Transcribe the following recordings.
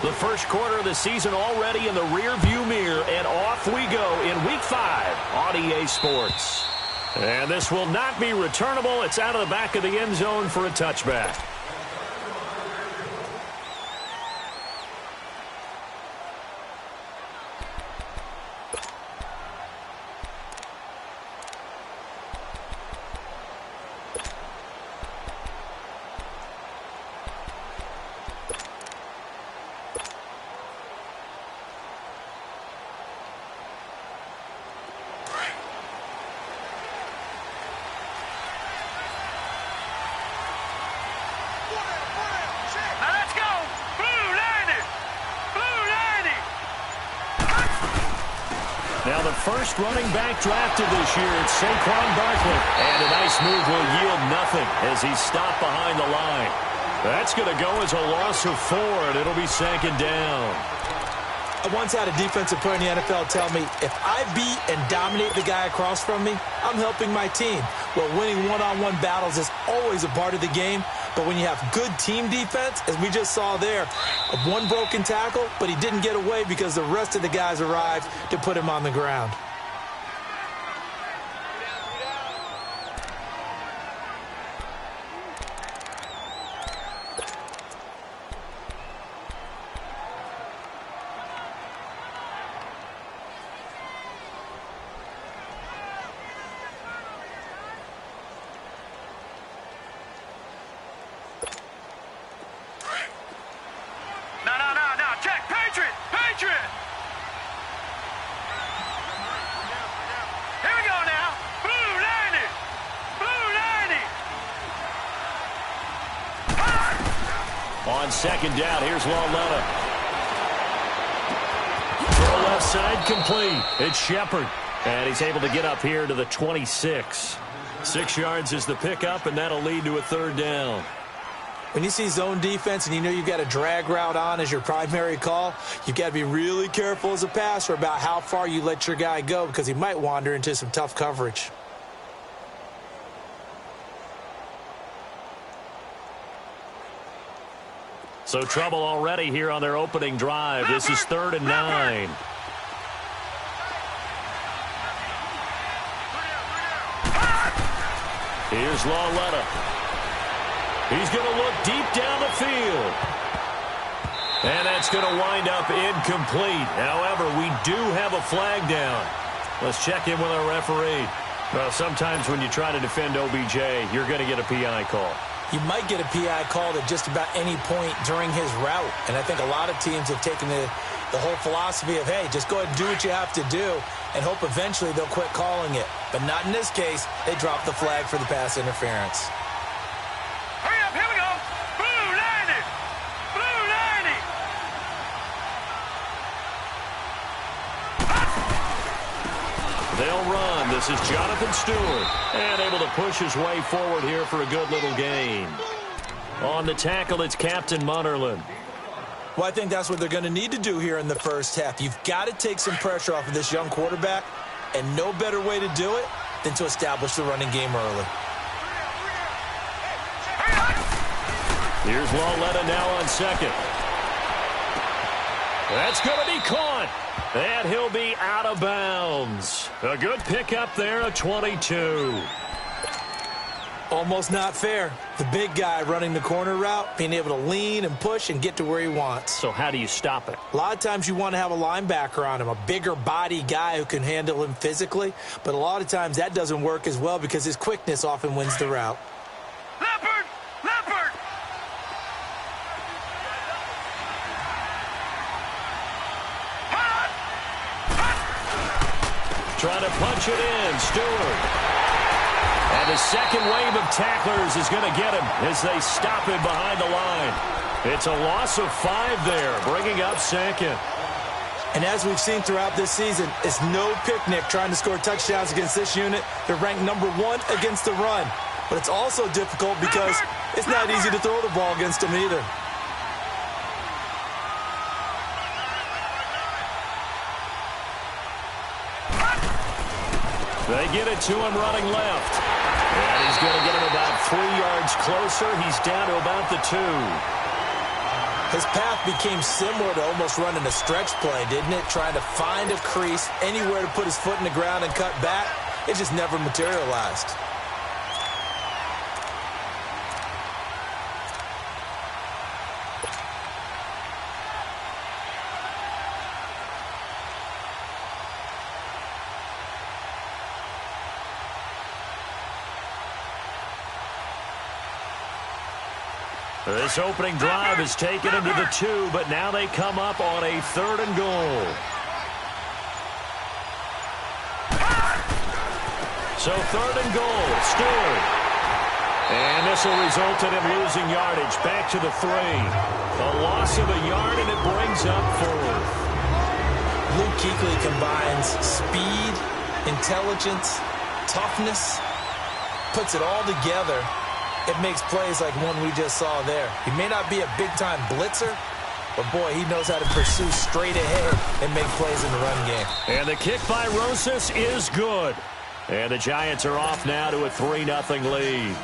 The first quarter of the season already in the rear-view mirror, and off we go in Week 5 on EA Sports. And this will not be returnable. It's out of the back of the end zone for a touchback. Now the first running back drafted this year, it's Saquon Barkley. And a nice move will yield nothing as he's stopped behind the line. That's going to go as a loss of 4, and it'll be second down. I once had a defensive player in the NFL tell me, if I beat and dominate the guy across from me, I'm helping my team. Well, winning one-on-one battles is always a part of the game. But when you have good team defense, as we just saw there, one broken tackle, but he didn't get away because the rest of the guys arrived to put him on the ground. On second down, here's Lawletta. Throw left side complete. It's Shepard. And he's able to get up here to the 26. 6 yards is the pickup, and that'll lead to a third down. When you see zone defense and you know you've got a drag route on as your primary call, you've got to be really careful as a passer about how far you let your guy go because he might wander into some tough coverage. So trouble already here on their opening drive. This is 3rd and 9. Here's Lawletta. He's going to look deep down the field. And that's going to wind up incomplete. However, we do have a flag down. Let's check in with our referee. Well, sometimes when you try to defend OBJ, you're going to get a PI call. You might get a PI called at just about any point during his route. And I think a lot of teams have taken the whole philosophy of, hey, just go ahead and do what you have to do and hope eventually they'll quit calling it. But not in this case. They dropped the flag for the pass interference. Hurry up, here we go. Blue 90. Blue 90. They'll run. This is Jonathan Stewart. And able to push his way forward here for a good little gain. On the tackle, it's Captain Munnerlyn. Well, I think that's what they're going to need to do here in the first half. You've got to take some pressure off of this young quarterback, and no better way to do it than to establish the running game early. Here's Lawletta now on second. That's going to be caught. And he'll be out of bounds. A good pickup there at 22. Almost not fair. The big guy running the corner route, being able to lean and push and get to where he wants. So how do you stop it? A lot of times you want to have a linebacker on him, a bigger body guy who can handle him physically. But a lot of times that doesn't work as well because his quickness often wins the route. Leopard! Leopard! Trying to punch it in, Stewart. And the second wave of tacklers is going to get him as they stop him behind the line. It's a loss of 5 there, bringing up second. And as we've seen throughout this season, it's no picnic trying to score touchdowns against this unit. They're ranked number 1 against the run. But it's also difficult because it's not easy to throw the ball against them either. They get it to him running left. And he's going to get him about 3 yards closer. He's down to about the 2. His path became similar to almost running a stretch play, didn't it? Trying to find a crease, anywhere to put his foot in the ground and cut back. It just never materialized. This opening drive is taken into the 2, but now they come up on a 3rd and goal. So 3rd and goal, Stewart. And this will result in him losing yardage. Back to the 3. A loss of a yard, and it brings up 4th. Luke Kuechly combines speed, intelligence, toughness, puts it all together. It makes plays like one we just saw there. He may not be a big-time blitzer, but, boy, he knows how to pursue straight ahead and make plays in the run game. And the kick by Rosas is good. And the Giants are off now to a 3-0 lead.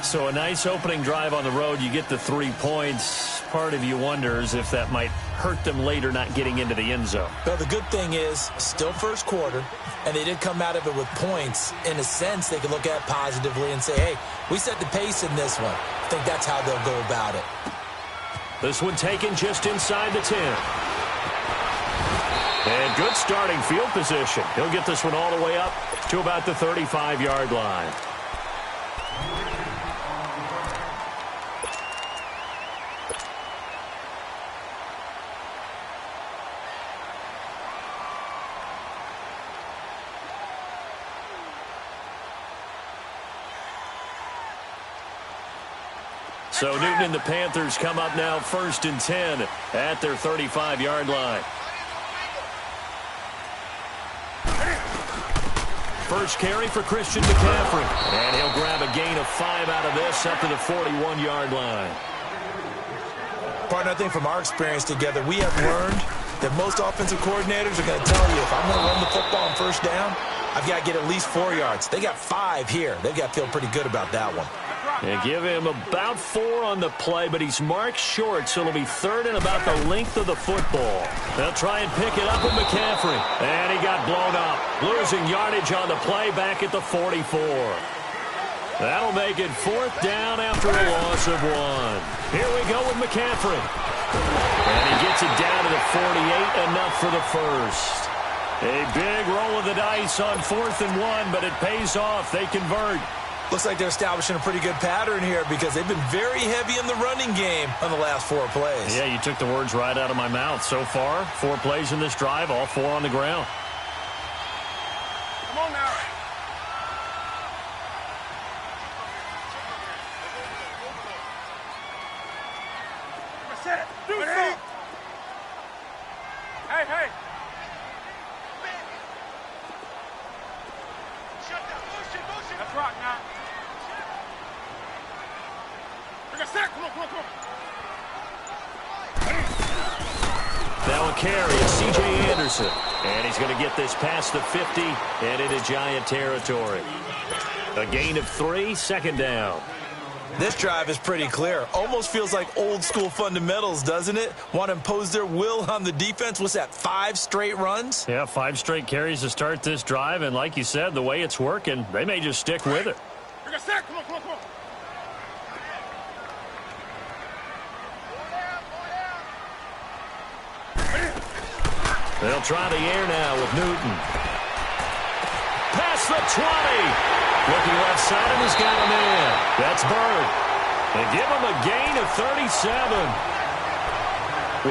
So a nice opening drive on the road. You get the 3 points. Part of you wonders if that might hurt them later not getting into the end zone. Well, the good thing is, still first quarter, and they did come out of it with points. In a sense, they could look at positively and say, hey, we set the pace in this one. I think that's how they'll go about it. This one taken just inside the 10. And good starting field position. He'll get this one all the way up to about the 35-yard line. So Newton and the Panthers come up now 1st and 10 at their 35-yard line. First carry for Christian McCaffrey. And he'll grab a gain of 5 out of this up to the 41-yard line. Partner, I think from our experience together, we have learned that most offensive coordinators are going to tell you, if I'm going to run the football on first down, I've got to get at least 4 yards. They got 5 here. They've got to feel pretty good about that one. And give him about 4 on the play, but he's marked short, so it'll be 3rd and about the length of the football. They'll try and pick it up with McCaffrey. And he got blown up, losing yardage on the play back at the 44. That'll make it 4th down after a loss of 1. Here we go with McCaffrey. And he gets it down to the 48, enough for the first. A big roll of the dice on 4th and 1, but it pays off. They convert. Looks like they're establishing a pretty good pattern here because they've been very heavy in the running game on the last 4 plays. Yeah, you took the words right out of my mouth. So far, 4 plays in this drive, all 4 on the ground. Come on now. Do something. Hey, hey. That's right now. Come on, come on, come on. Now a carry, it's C.J. Anderson. And he's going to get this past the 50 and into Giant territory. A gain of 3, 2nd down. This drive is pretty clear. Almost feels like old-school fundamentals, doesn't it? Want to impose their will on the defense. What's that, 5 straight runs? Yeah, 5 straight carries to start this drive. And like you said, the way it's working, they may just stick with it. Come on, come on, come on. They'll try the air now with Newton. Past the 20. Looking left side, and he's got him in. That's Bird. They give him a gain of 37.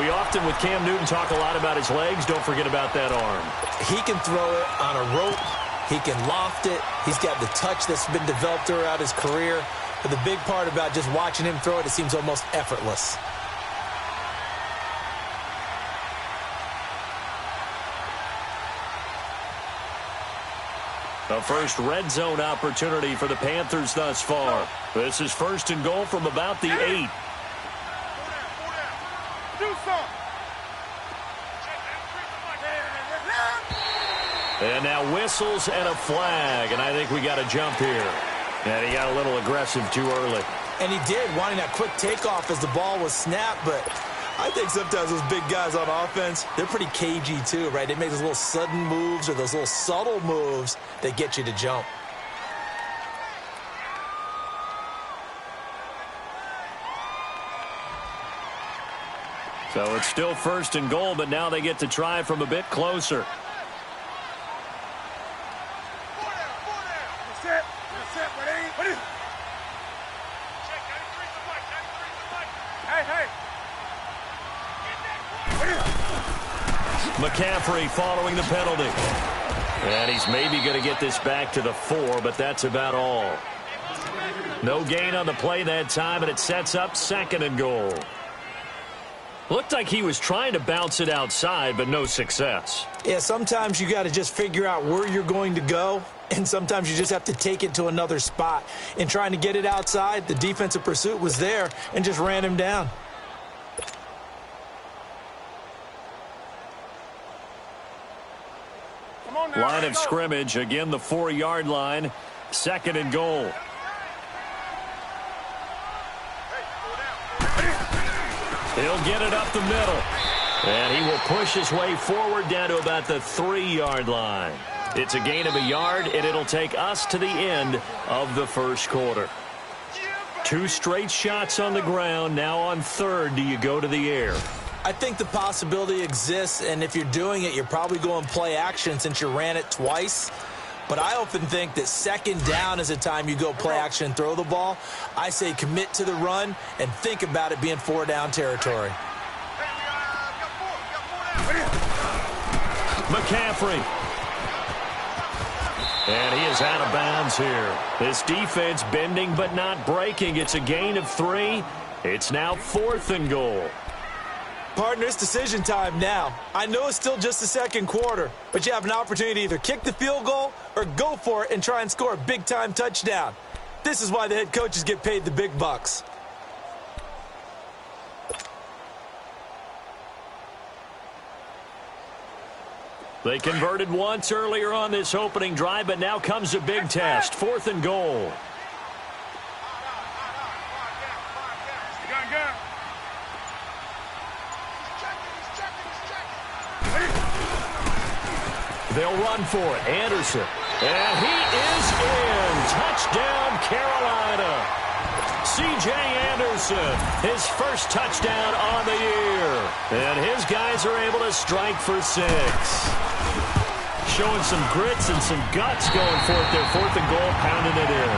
We often, with Cam Newton, talk a lot about his legs. Don't forget about that arm. He can throw it on a rope. He can loft it. He's got the touch that's been developed throughout his career. But the big part about just watching him throw it, it seems almost effortless. The first red zone opportunity for the Panthers thus far. This is 1st and goal from about the 8. Do something. And now whistles and a flag, and I think we got a jump here. And he got a little aggressive too early. And he did, wanting that quick takeoff as the ball was snapped, but I think sometimes those big guys on offense, they're pretty cagey too, right? They make those little sudden moves or those little subtle moves that get you to jump. So it's still 1st and goal, but now they get to try from a bit closer. McCaffrey following the penalty. And he's maybe going to get this back to the 4, but that's about all. No gain on the play that time, and it sets up 2nd and goal. Looked like he was trying to bounce it outside, but no success. Yeah, sometimes you got to just figure out where you're going to go, and sometimes you just have to take it to another spot. In trying to get it outside, the defensive pursuit was there and just ran him down. Line of scrimmage, again the 4-yard line, 2nd and goal. He'll get it up the middle. And he will push his way forward down to about the 3-yard line. It's a gain of a yard, and it'll take us to the end of the 1st quarter. 2 straight shots on the ground. Now on 3rd, do you go to the air? I think the possibility exists, and if you're doing it, you're probably going play action since you ran it twice. But I often think that 2nd down is a time you go play action and throw the ball. I say commit to the run and think about it being 4-down territory. McCaffrey. And he is out of bounds here. This defense bending but not breaking. It's a gain of 3. It's now 4th and goal. Partner, it's decision time now. I know it's still just the 2nd quarter, but you have an opportunity to either kick the field goal or go for it and try and score a big-time touchdown. This is why the head coaches get paid the big bucks. They converted once earlier on this opening drive, but now comes a big test. 4th and goal. They'll run for it. Anderson. And he is in. Touchdown, Carolina. C.J. Anderson, his 1st touchdown on the year. And his guys are able to strike for 6. Showing some grits and some guts going for it there. 4th and goal, pounding it in.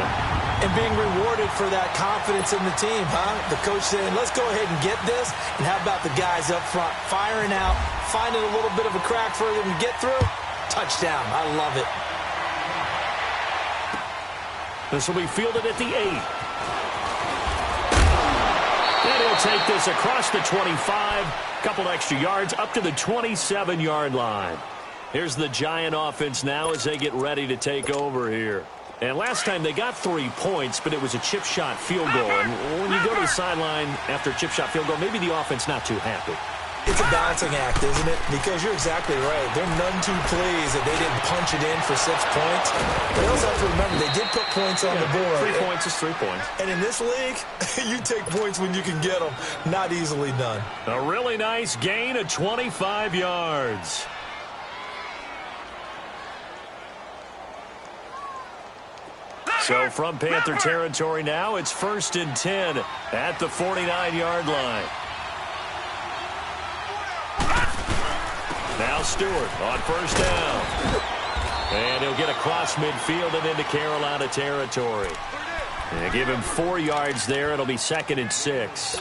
And being rewarded for that confidence in the team, huh? The coach saying, let's go ahead and get this. And how about the guys up front firing out, finding a little bit of a crack for them to get through? Touchdown. I love it. This will be fielded at the 8. And he'll take this across the 25. Couple extra yards up to the 27-yard line. Here's the Giant offense now as they get ready to take over here. And last time they got 3 points, but it was a chip shot field goal. And when you go to the sideline after a chip shot field goal, maybe the offense not too happy. It's a balancing act, isn't it? Because you're exactly right. They're none too pleased that they didn't punch it in for 6 points. But you also have to remember, they did put points on the board. 3 points is 3 points. And in this league, you take points when you can get them. Not easily done. A really nice gain of 25 yards. So from Panther territory now, it's 1st and 10 at the 49-yard line. Now Stewart on 1st down. And he'll get across midfield and into Carolina territory. And give him 4 yards there. It'll be 2nd and 6.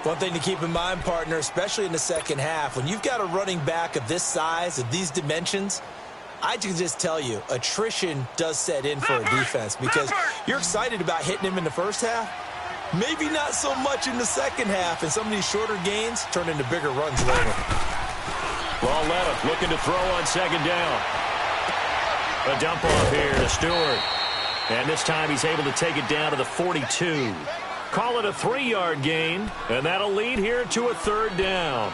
One thing to keep in mind, partner, especially in the second half, when you've got a running back of this size, of these dimensions, I can just tell you, attrition does set in for a defense because you're excited about hitting him in the first half. Maybe not so much in the second half, and some of these shorter gains turn into bigger runs later. Lauletta looking to throw on 2nd down. A dump off here to Stewart. And this time he's able to take it down to the 42. Call it a 3-yard gain, and that'll lead here to a 3rd down.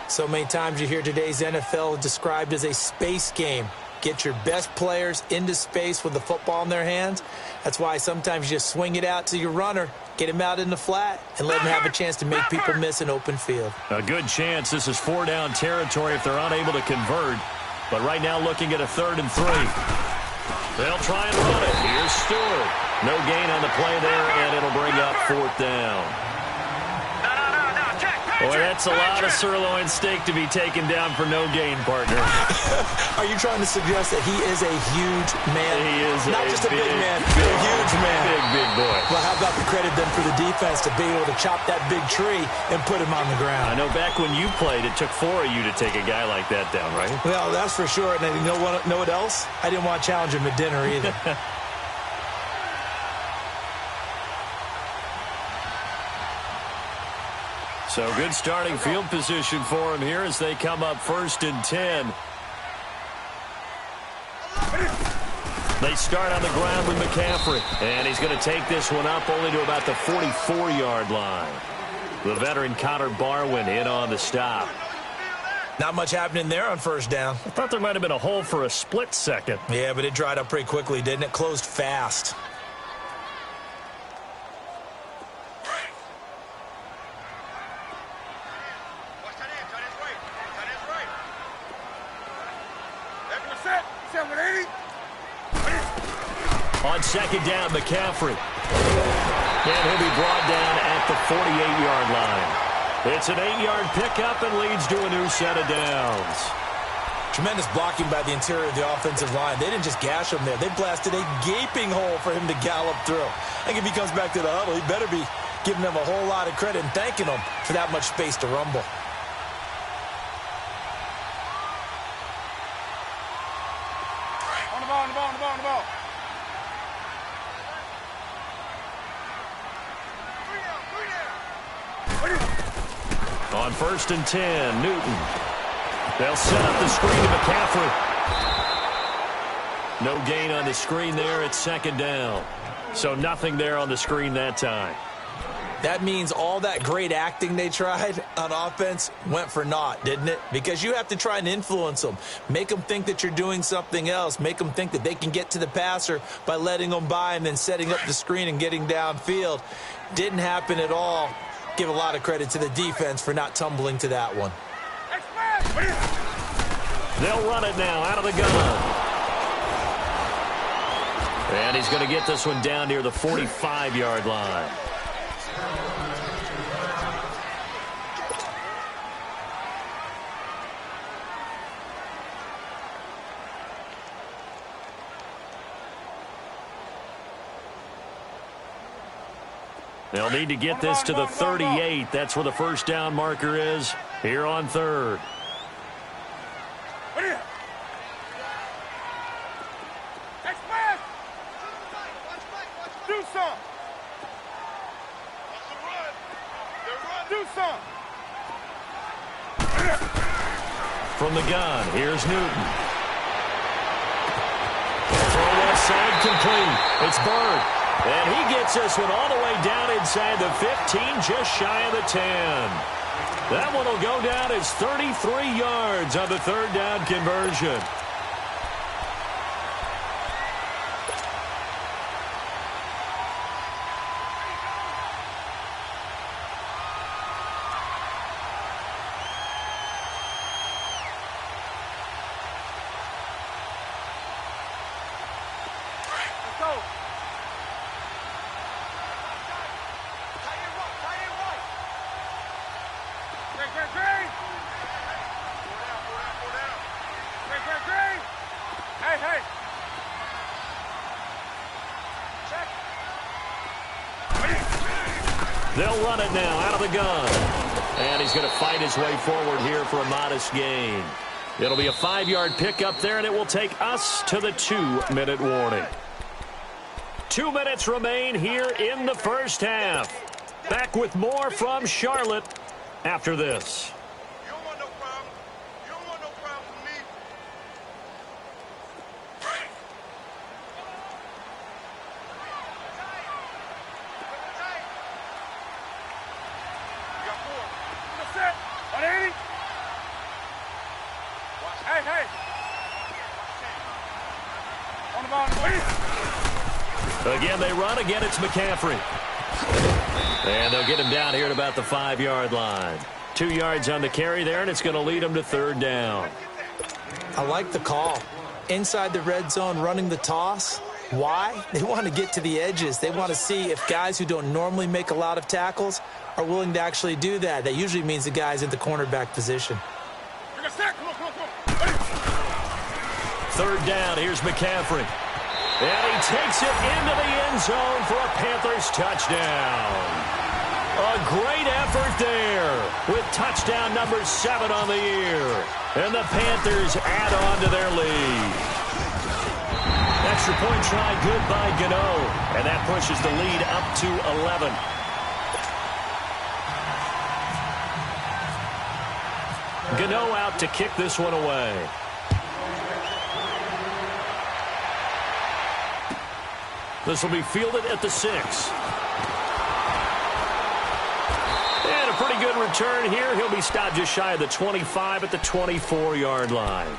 So many times you hear today's NFL described as a space game. Get your best players into space with the football in their hands. That's why sometimes you just swing it out to your runner, Get him out in the flat and let him have a chance to make people miss an open field. A good chance this is 4-down territory if they're unable to convert. But right now looking at a 3rd and 3. They'll try and run it. Here's Stewart. No gain on the play there, and it'll bring up 4th down. Boy, that's a lot of sirloin steak to be taken down for no gain, partner. Are you trying to suggest that he is a huge man? He is not just a big man, a huge man. Big boy. Well, how about the credit then for the defense to be able to chop that big tree and put him on the ground? I know back when you played, it took 4 of you to take a guy like that down, right? Well, that's for sure. And you know what else? I didn't want to challenge him at dinner either. So good starting field position for him here as they come up 1st and 10. They start on the ground with McCaffrey. And he's going to take this one up only to about the 44-yard line. The veteran Connor Barwin in on the stop. Not much happening there on 1st down. I thought there might have been a hole for a split second. Yeah, but it dried up pretty quickly, didn't it? Closed fast. On 2nd down, McCaffrey. And he'll be brought down at the 48-yard line. It's an 8-yard pickup and leads to a new set of downs. Tremendous blocking by the interior of the offensive line. They didn't just gash him there. They blasted a gaping hole for him to gallop through. I think if he comes back to the huddle, he better be giving them a whole lot of credit and thanking them for that much space to rumble. On the ball. On 1st and 10, Newton. They'll set up the screen to McCaffrey. No gain on the screen there at 2nd down. So nothing there on the screen that time. That means all that great acting they tried on offense went for naught, didn't it? Because you have to try and influence them. Make them think that you're doing something else. Make them think that they can get to the passer by letting them by and then setting up the screen and getting downfield. Didn't happen at all. Give a lot of credit to the defense for not tumbling to that one. They'll run it now out of the gun. And he's going to get this one down near the 45-yard line. They'll need to get this to the 38. That's where the 1st down marker is here on 3rd. From the gun, here's Newton. Throw left side complete. It's Bird. And he gets this one all the way down inside the 15, just shy of the 10. That one will go down as 33 yards on the 3rd down conversion. They'll run it now out of the gun. And he's going to fight his way forward here for a modest gain. It'll be a 5-yard pickup there, and it will take us to the 2-minute warning. 2 minutes remain here in the 1st half. Back with more from Charlotte after this. Again, they run. Again, it's McCaffrey. And they'll get him down here at about the 5-yard line. 2 yards on the carry there, and it's going to lead him to 3rd down. I like the call. Inside the red zone, running the toss. Why? They want to get to the edges. They want to see if guys who don't normally make a lot of tackles are willing to actually do that. That usually means the guy's in the cornerback position. 3rd down, here's McCaffrey. And he takes it into the end zone for a Panthers touchdown. A great effort there with touchdown number 7 on the year. And the Panthers add on to their lead. Extra point try good by Gano. And that pushes the lead up to 11. Gano out to kick this one away. This will be fielded at the 6. And a pretty good return here. He'll be stopped just shy of the 25 at the 24-yard line.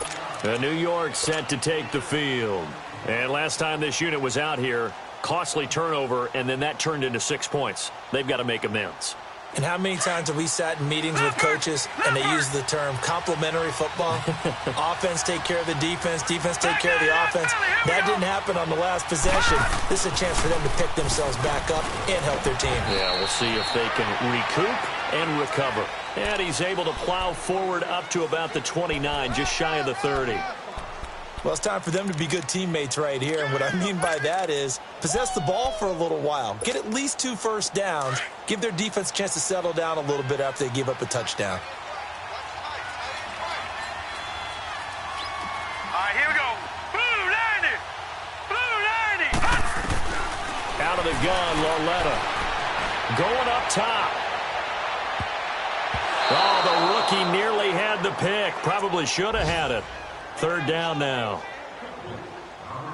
New York set to take the field. And last time this unit was out here, costly turnover, and then that turned into 6 points. They've got to make amends. And how many times have we sat in meetings with coaches and they use the term complementary football? Offense take care of the defense, defense take care of the offense. That didn't happen on the last possession. This is a chance for them to pick themselves back up and help their team. Yeah, we'll see if they can recoup and recover. And he's able to plow forward up to about the 29, just shy of the 30. Well, it's time for them to be good teammates right here. And what I mean by that is possess the ball for a little while. Get at least 2 first downs. Give their defense a chance to settle down a little bit after they give up a touchdown. All right, here we go. Blue 90. Blue 90. Out of the gun, Lauletta. Going up top. Oh, the rookie nearly had the pick. Probably should have had it. 3rd down now.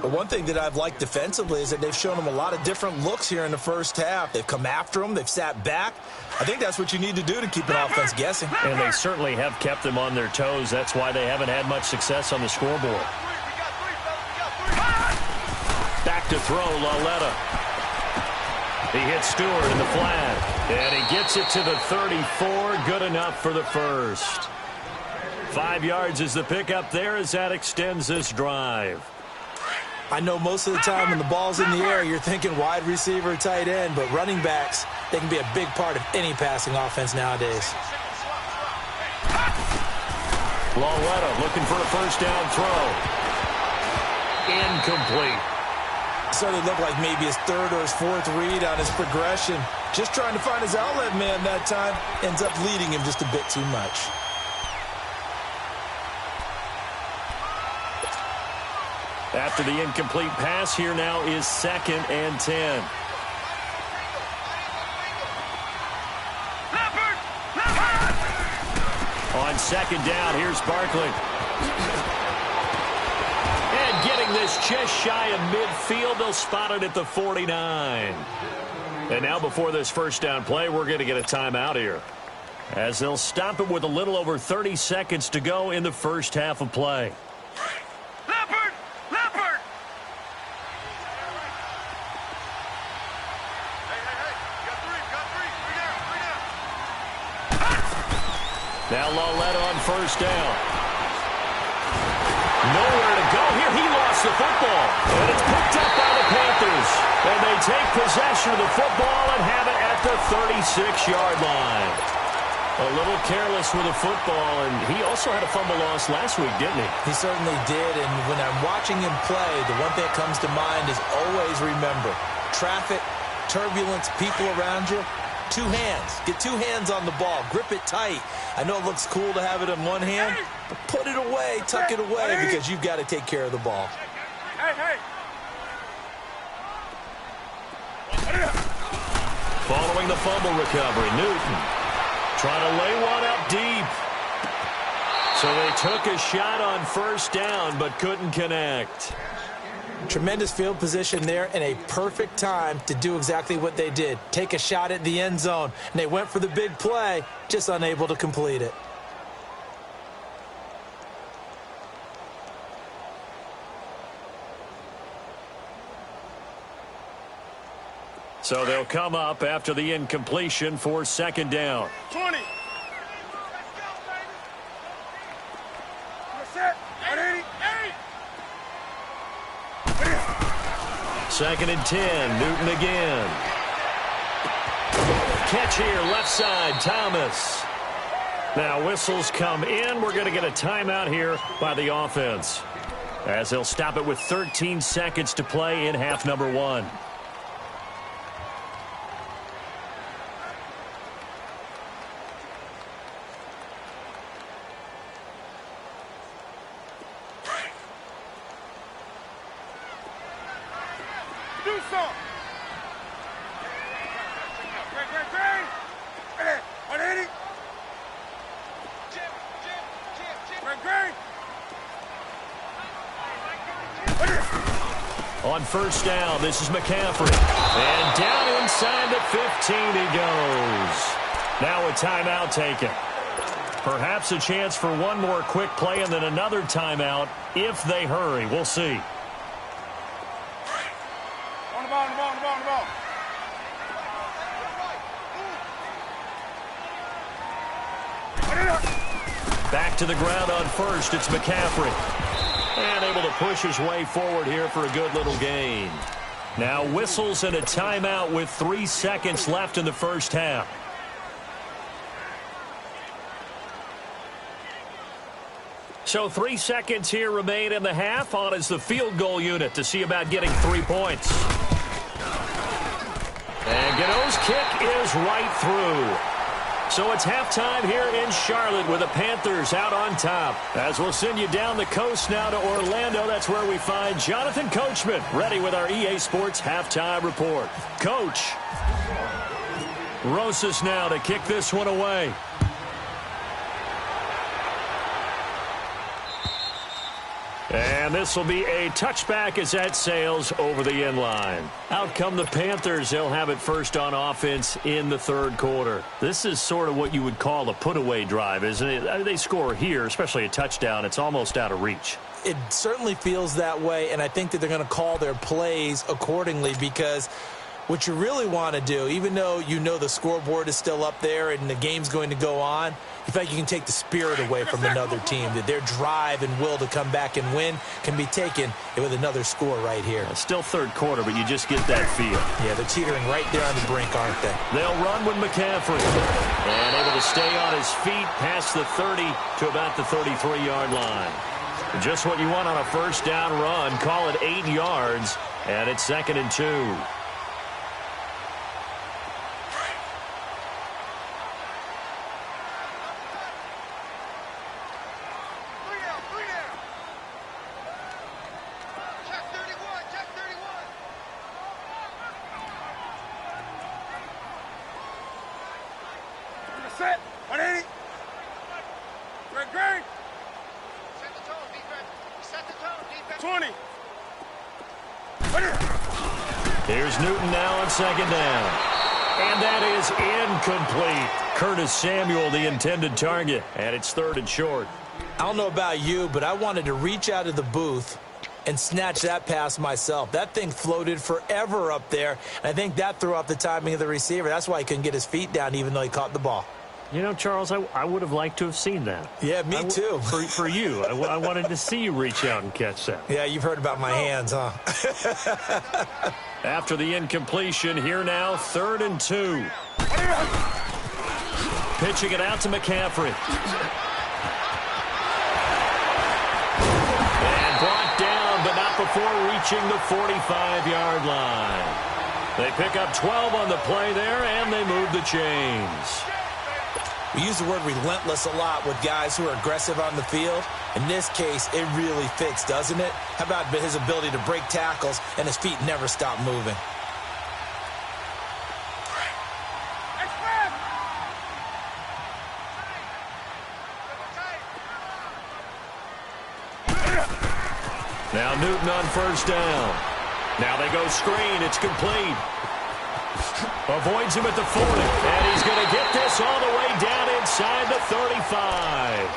But one thing that I've liked defensively is that they've shown them a lot of different looks here in the first half. They've come after them. They've sat back. I think that's what you need to do to keep an offense guessing. And they certainly have kept them on their toes. That's why they haven't had much success on the scoreboard. Back to throw, Lauletta. He hits Stewart in the flat. And he gets it to the 34. Good enough for the first. 5 yards is the pickup there as that extends this drive. I know most of the time when the ball's in the air, you're thinking wide receiver, tight end, but running backs, they can be a big part of any passing offense nowadays. Lauletta looking for a first down throw. Incomplete. So it looked like maybe his 3rd or his 4th read on his progression. Just trying to find his outlet man that time. Ends up leading him just a bit too much. After the incomplete pass, here now is 2nd and 10. On 2nd down, here's Barkley. And getting this just shy of midfield, they'll spot it at the 49. And now before this first down play, we're going to get a timeout here, as they'll stop it with a little over 30 seconds to go in the first half of play. Now Lauletta on first down. Nowhere to go here. He lost the football. And it's picked up by the Panthers. And they take possession of the football and have it at the 36-yard line. A little careless with the football, and he also had a fumble loss last week, didn't he? He certainly did, and when I'm watching him play, the one thing that comes to mind is always remember, traffic, turbulence, people around you, 2 hands. Get 2 hands on the ball. Grip it tight. I know it looks cool to have it in one hand, but put it away, tuck it away, because you've got to take care of the ball. Following the fumble recovery, Newton trying to lay one up deep. So they took a shot on first down, but couldn't connect. Tremendous field position there and a perfect time to do exactly what they did. Take a shot at the end zone. And they went for the big play, just unable to complete it. So they'll come up after the incompletion for second down. 20. Set. 180. Second and 10. Newton again. Catch here, left side, Thomas. Now whistles come in. We're going to get a timeout here by the offense, as they'll stop it with 13 seconds to play in half number 1. Do something. 180. On first down, this is McCaffrey. And down inside the 15 he goes. Now a timeout taken. Perhaps a chance for one more quick play and then another timeout if they hurry. We'll see. On the ball. Back to the ground on first. It's McCaffrey. And able to push his way forward here for a good little gain. Now whistles and a timeout with 3 seconds left in the first half. So 3 seconds here remain in the half. On is the field goal unit to see about getting 3 points. And Gano's kick is right through. So it's halftime here in Charlotte with the Panthers out on top. As we'll send you down the coast now to Orlando, that's where we find Jonathan Coachman ready with our EA Sports halftime report. Coach. Rosas now to kick this one away. And this will be a touchback as that sails over the end line. Out come the Panthers. They'll have it first on offense in the third quarter. This is sort of what you would call a put-away drive, isn't it? I mean, they score here, especially a touchdown. It's almost out of reach. It certainly feels that way, and I think that they're going to call their plays accordingly, because what you really want to do, even though you know the scoreboard is still up there and the game's going to go on, you feel like you can take the spirit away from another team, that their drive and will to come back and win can be taken with another score right here. It's still third quarter, but you just get that feel. Yeah, they're teetering right there on the brink, aren't they? They'll run with McCaffrey. And able to stay on his feet past the 30 to about the 33-yard line. Just what you want on a first down run. Call it 8 yards, and it's 2nd and 2. Set. 180. Greg. Set the tone, defense. Set the tone, defense. 20. Here's Newton now on second down. And that is incomplete. Curtis Samuel, the intended target. And it's 3rd and short. I don't know about you, but I wanted to reach out of the booth and snatch that pass myself. That thing floated forever up there, and I think that threw off the timing of the receiver. That's why he couldn't get his feet down even though he caught the ball. You know, Charles, I would have liked to have seen that. Yeah, me too. For you. I wanted to see you reach out and catch that. Yeah, you've heard about my hands, huh? After the incompletion, here now, 3rd and 2. Pitching it out to McCaffrey. And brought down, but not before reaching the 45-yard line. They pick up 12 on the play there, and they move the chains. We use the word relentless a lot with guys who are aggressive on the field. In this case, it really fits, doesn't it? How about his ability to break tackles and his feet never stop moving? Now Newton on first down. Now they go screen. It's complete. Avoids him at the 40. And he's going to get this all the way down inside the 35.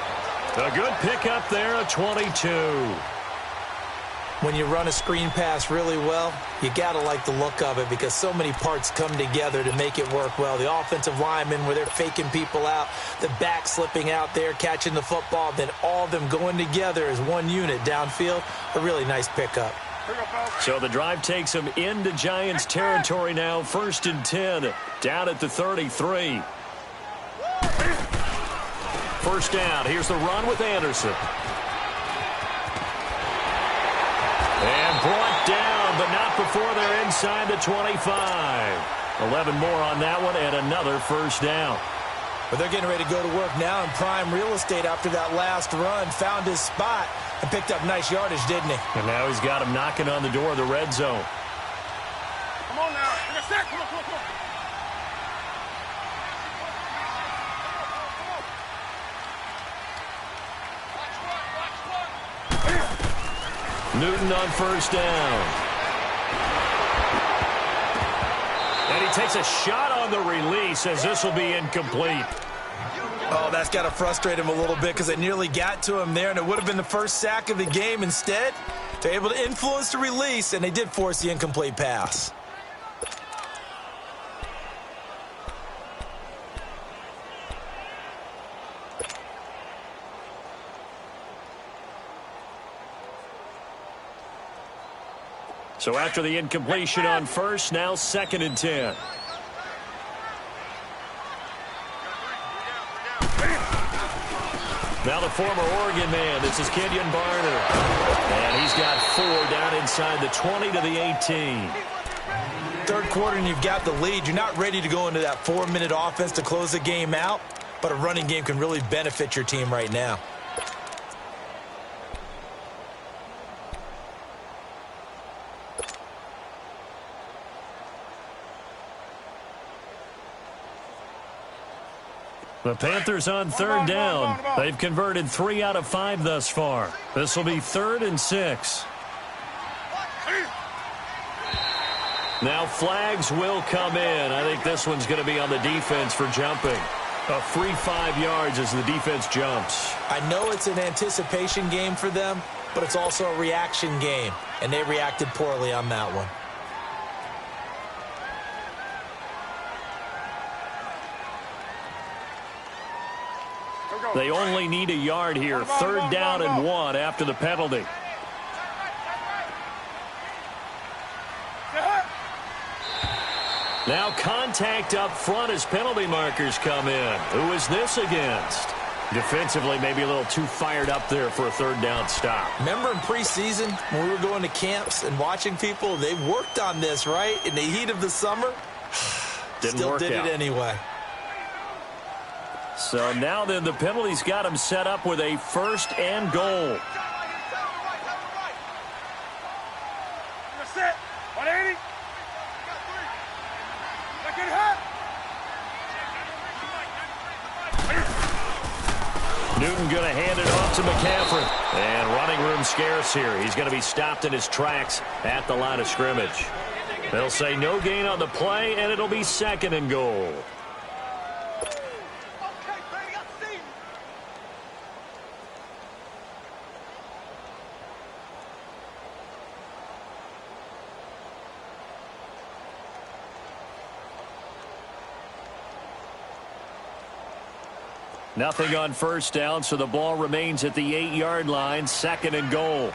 A good pickup there, a 22. When you run a screen pass really well, you got to like the look of it because so many parts come together to make it work well. The offensive linemen, where they're faking people out, the back slipping out there, catching the football, then all of them going together as one unit downfield. A really nice pickup. So the drive takes them into Giants territory now. 1st and 10, down at the 33. First down. Here's the run with Anderson. And brought down, but not before they're inside the 25. 11 more on that one, and another first down. But they're getting ready to go to work now in prime real estate after that last run. Found his spot and picked up nice yardage, didn't he? And now he's got him knocking on the door of the red zone. Come on now. Come on, come on, come on. Newton on first down. And he takes a shot on the release as this will be incomplete. Oh, that's got to frustrate him a little bit because it nearly got to him there, and it would have been the first sack of the game. Instead, they're able to influence the release, and they did force the incomplete pass. So after the incompletion on first, now 2nd and 10. Now the former Oregon man, this is Kenyon Barner. And he's got 4 down inside the 20 to the 18. Third quarter and you've got the lead. You're not ready to go into that 4-minute offense to close the game out, but a running game can really benefit your team right now. The Panthers on 3rd down. They've converted 3 out of 5 thus far. This will be 3rd and 6. Now flags will come in. I think this one's going to be on the defense for jumping. A free 5 yards as the defense jumps. I know it's an anticipation game for them, but it's also a reaction game, and they reacted poorly on that one. They only need a yard here. 3rd down and 1 after the penalty. Now contact up front as penalty markers come in. Who is this against? Defensively, maybe a little too fired up there for a 3rd down stop. Remember in preseason when we were going to camps and watching people, they worked on this, right? In the heat of the summer, still did it anyway. So now then the penalty's got him set up with a 1st and goal. Set. 180. Newton going to hand it off to McCaffrey. And running room scarce here. He's going to be stopped in his tracks at the line of scrimmage. They'll say no gain on the play, and it'll be 2nd and goal. Nothing on first down, so the ball remains at the 8-yard line. 2nd and goal.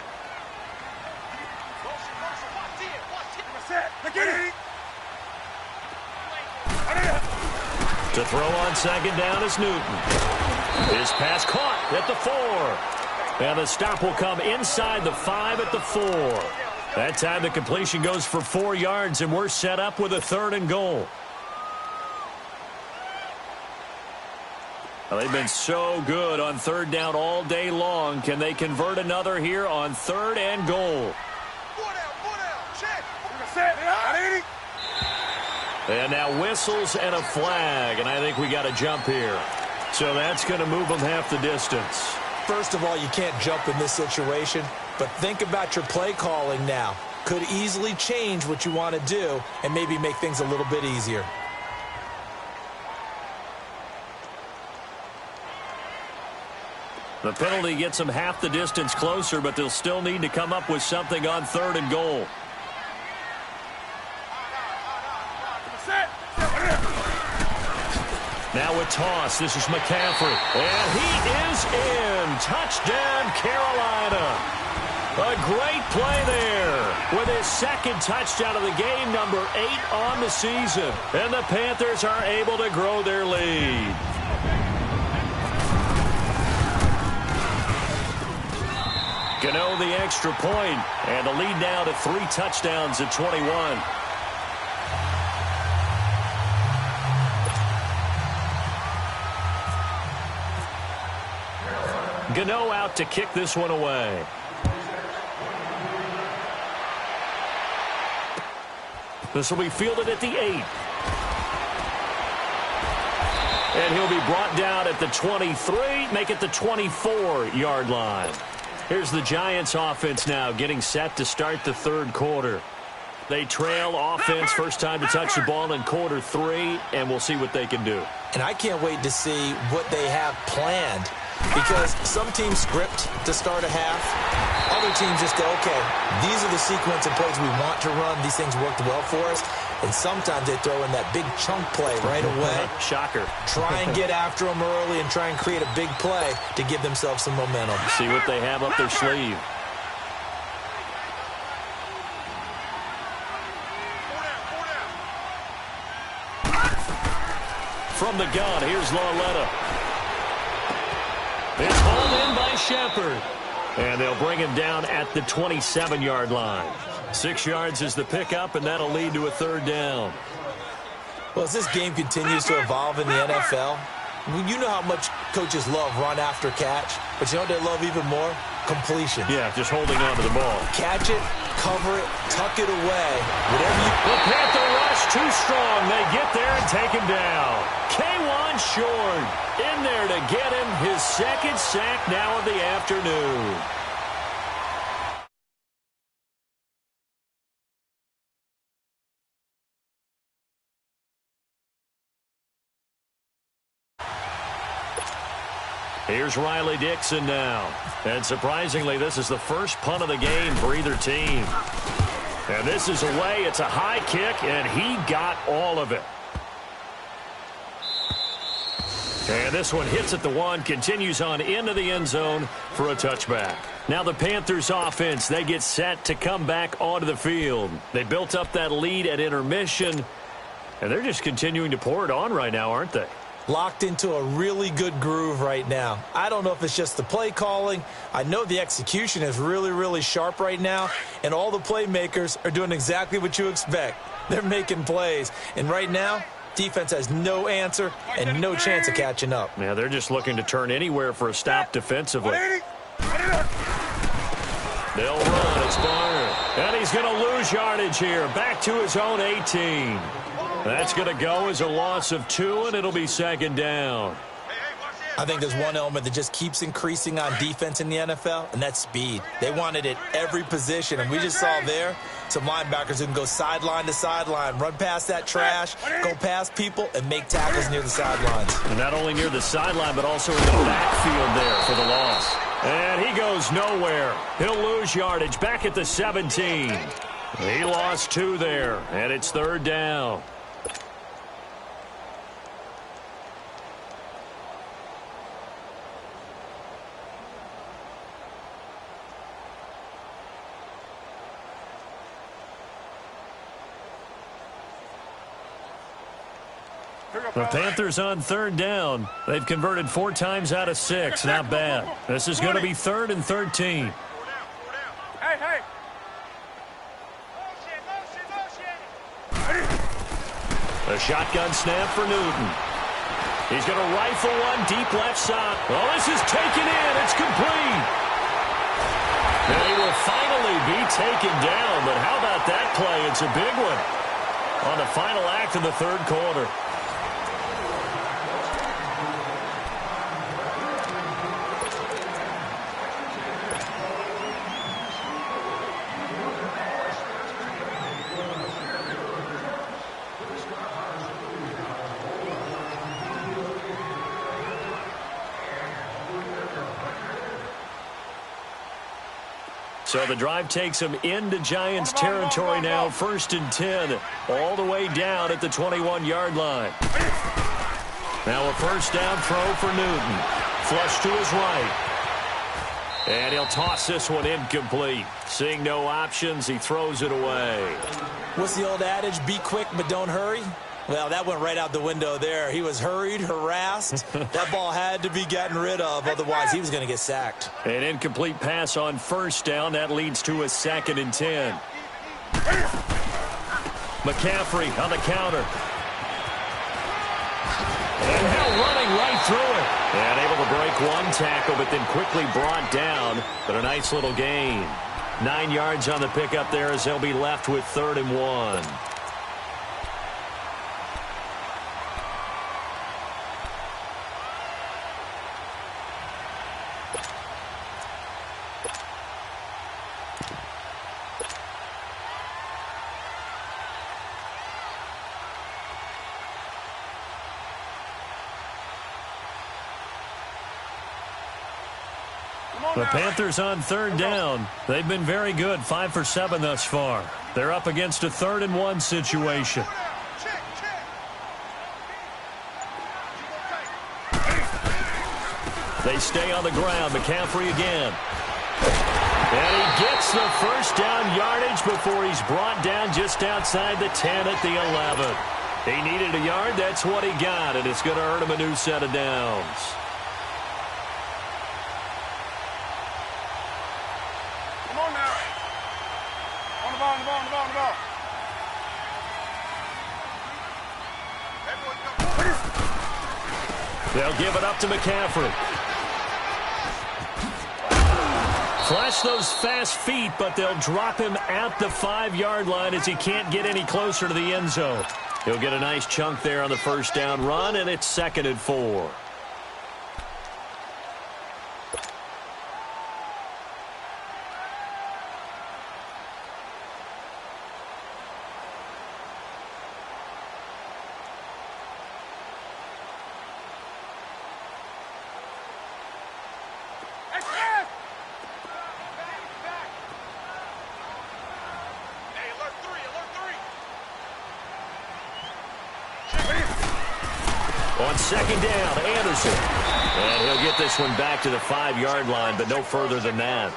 To throw on 2nd down is Newton. His pass caught at the 4. And the stop will come inside the 5 at the 4. That time the completion goes for 4 yards, and we're set up with a 3rd and goal. Well, they've been so good on 3rd down all day long. Can they convert another here on 3rd and goal? And now whistles and a flag, and I think we got a jump here. So that's going to move them half the distance. First of all, you can't jump in this situation, but think about your play calling now. Could easily change what you want to do and maybe make things a little bit easier. The penalty gets them half the distance closer, but they'll still need to come up with something on 3rd and goal. Now a toss. This is McCaffrey. And he is in. Touchdown, Carolina. A great play there with his 2nd touchdown of the game, number 8 on the season. And the Panthers are able to grow their lead. Gano the extra point, and the lead now to 3 touchdowns at 21. Gano out to kick this one away. This will be fielded at the 8. And he'll be brought down at the 23, make it the 24-yard line. Here's the Giants offense now getting set to start the 3rd quarter. They trail offense, first time to touch the ball in quarter 3, and we'll see what they can do. And I can't wait to see what they have planned, because some teams script to start a half. Other teams just go, okay, these are the sequence of plays we want to run. These things worked well for us. And sometimes they throw in that big chunk play right away. Shocker. Try and get after them early and try and create a big play to give themselves some momentum. See what they have up their sleeve. From the gun, here's Lauletta. It's hauled in by Shepard. And they'll bring him down at the 27-yard line. 6 yards is the pickup, and that'll lead to a 3rd down. Well, as this game continues to evolve in the NFL, you know how much coaches love run after catch, but you know what they love even more? Completion. Yeah, just holding on to the ball. Catch it, cover it, tuck it away. Whatever you... The Panther rush too strong. They get there and take him down. K'Wan Short in there to get him his 2nd sack now of the afternoon. Here's Riley Dixon now. And surprisingly, this is the first punt of the game for either team. And this is away. It's a high kick, and he got all of it. And this one hits at the 1, continues on into the end zone for a touchback. Now the Panthers offense, they get set to come back onto the field. They built up that lead at intermission, and they're just continuing to pour it on right now, aren't they? Locked into a really good groove right now. I don't know if it's just the play calling. I know the execution is really, really sharp right now, and all the playmakers are doing exactly what you expect. They're making plays, and right now, defense has no answer and no chance of catching up. Yeah, they're just looking to turn anywhere for a stop defensively. They'll run. It's Barner. And he's going to lose yardage here. Back to his own 18. That's going to go as a loss of 2, and it'll be 2nd down. I think there's one element that just keeps increasing on defense in the NFL, and that's speed. They want it at every position, and we just saw there some linebackers who can go sideline to sideline, run past that trash, go past people, and make tackles near the sidelines. And not only near the sideline, but also in the backfield there for the loss. And he goes nowhere. He'll lose yardage back at the 17. He lost 2 there, and it's 3rd down. The Panthers on 3rd down. They've converted 4 times out of 6. Not bad. This is going to be 3rd and 13. Hey. A shotgun snap for Newton. He's going to rifle one deep left side. Oh, this is taken in. It's complete. And he will finally be taken down. But how about that play? It's a big one on the final act of the 3rd quarter. So the drive takes them into Giants territory now, 1st and 10, all the way down at the 21-yard line. Now a first down throw for Newton. Flush to his right. And he'll toss this one incomplete. Seeing no options, he throws it away. What's the old adage? Be quick, but don't hurry. Well, that went right out the window there. He was hurried, harassed. That ball had to be gotten rid of. Otherwise, he was going to get sacked. An incomplete pass on first down. That leads to a 2nd and 10. McCaffrey on the counter. And now running right through it. And able to break one tackle, but then quickly brought down. But a nice little gain. 9 yards on the pickup there as they'll be left with 3rd and 1. The Panthers on 3rd down. They've been very good, 5 for 7 thus far. They're up against a 3rd and 1 situation. They stay on the ground. McCaffrey again. And he gets the first down yardage before he's brought down just outside the 10 at the 11. He needed a yard. That's what he got, and it's going to earn him a new set of downs. They'll give it up to McCaffrey. Flash those fast feet, but they'll drop him at the 5-yard line as he can't get any closer to the end zone. He'll get a nice chunk there on the first down run, and it's 2nd and 4. On 2nd down, Anderson. And he'll get this one back to the 5-yard line, but no further than that.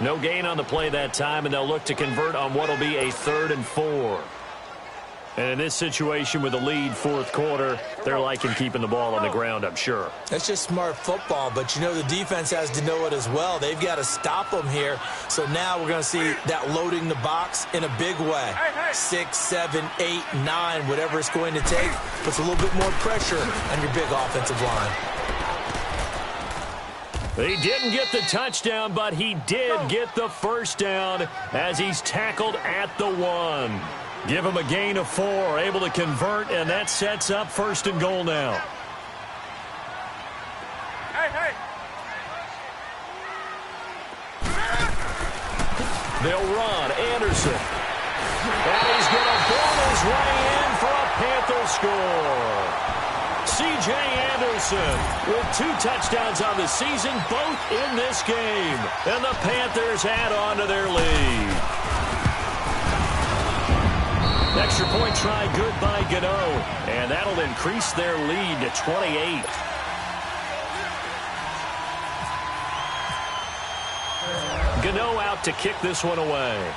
No gain on the play that time, and they'll look to convert on what will be a 3rd and 4. And in this situation with the lead 4th quarter, they're liking keeping the ball on the ground, I'm sure. That's just smart football, but you know the defense has to know it as well. They've got to stop them here. So now we're going to see that loading the box in a big way. 6, 7, 8, 9, whatever it's going to take, puts a little bit more pressure on your big offensive line. He didn't get the touchdown, but he did get the first down as he's tackled at the 1. Give him a gain of 4, able to convert, and that sets up 1st and goal now. They'll run. Anderson. And he's going to build his way in for a Panther score. C.J. Anderson with 2 touchdowns on the season, both in this game. And the Panthers add on to their lead. Extra point try good by Gano, and that'll increase their lead to 28. Gano out to kick this one away.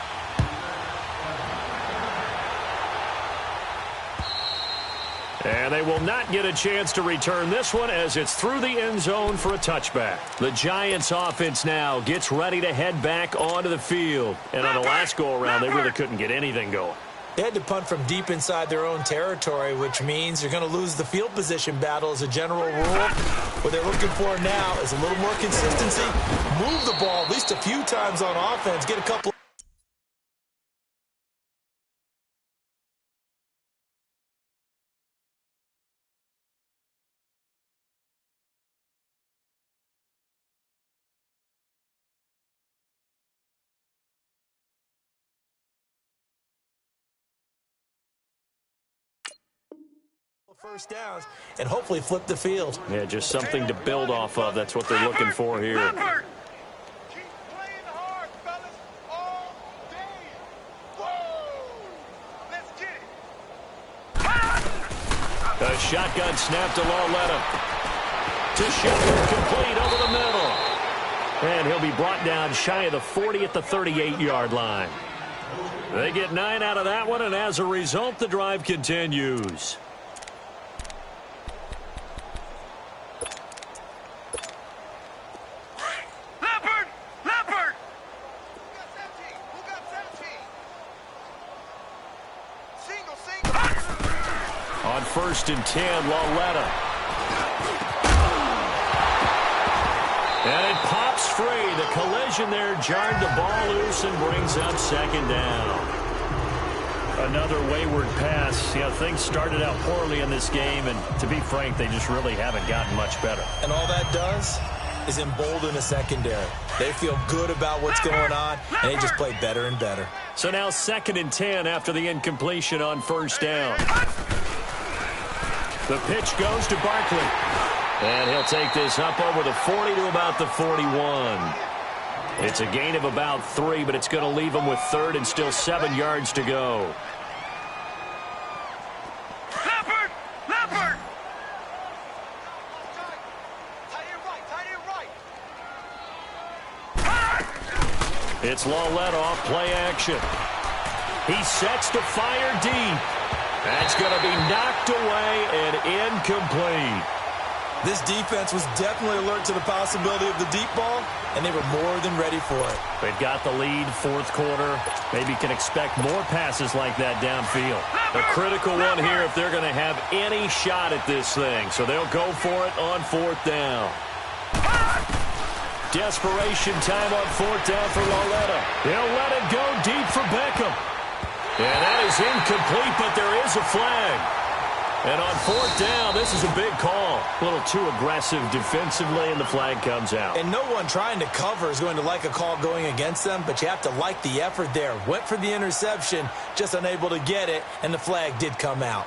And they will not get a chance to return this one as it's through the end zone for a touchback. The Giants offense now gets ready to head back onto the field. And on the last go-around, they really couldn't get anything going. They had to punt from deep inside their own territory, which means you're going to lose the field position battle as a general rule. What they're looking for now is a little more consistency. Move the ball at least a few times on offense. Get a couple. First downs and hopefully flip the field. Yeah, just something to build off of. That's what they're looking for here. Keep playing hard, fellas. shotgun snap to Lauletta. To Shepard, complete over the middle. And he'll be brought down shy of the 40 at the 38-yard line. They get 9 out of that one, and as a result, the drive continues. Leopard! Who got 17? Single. On 1st and 10, Lauletta. And it pops free. The collision there jarred the ball loose and brings up 2nd down. Another wayward pass. Things started out poorly in this game, and to be frank, they just really haven't gotten much better. And all that does is embolden the secondary. They feel good about what's going on, and they just play better and better. So now 2nd and 10 after the incompletion on 1st down. The pitch goes to Barkley. And he'll take this up over the 40 to about the 41. It's a gain of about 3, but it's going to leave him with 3rd and still 7 yards to go. Leopard! Tight end right. It's Lauletta off play action. He sets to fire deep. That's going to be knocked away and incomplete. This defense was definitely alert to the possibility of the deep ball, and they were more than ready for it. They've got the lead, 4th quarter. Maybe can expect more passes like that downfield. A critical one here if they're going to have any shot at this thing. So they'll go for it on 4th down. Desperation time on 4th down for Lauletta. He'll let it go deep for Beckham. And that is incomplete, but there is a flag. And on 4th down, this is a big call. A little too aggressive defensively, and the flag comes out. And no one trying to cover is going to like a call going against them, but you have to like the effort there. Went for the interception, just unable to get it, and the flag did come out.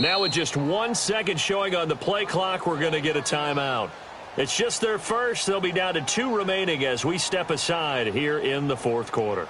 Now with just 1 second showing on the play clock, we're going to get a timeout. It's just their first. They'll be down to 2 remaining as we step aside here in the 4th quarter.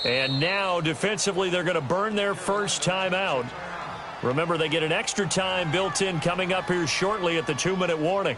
And now, defensively, they're going to burn their first timeout. Remember, they get an extra time built in coming up here shortly at the 2-minute warning.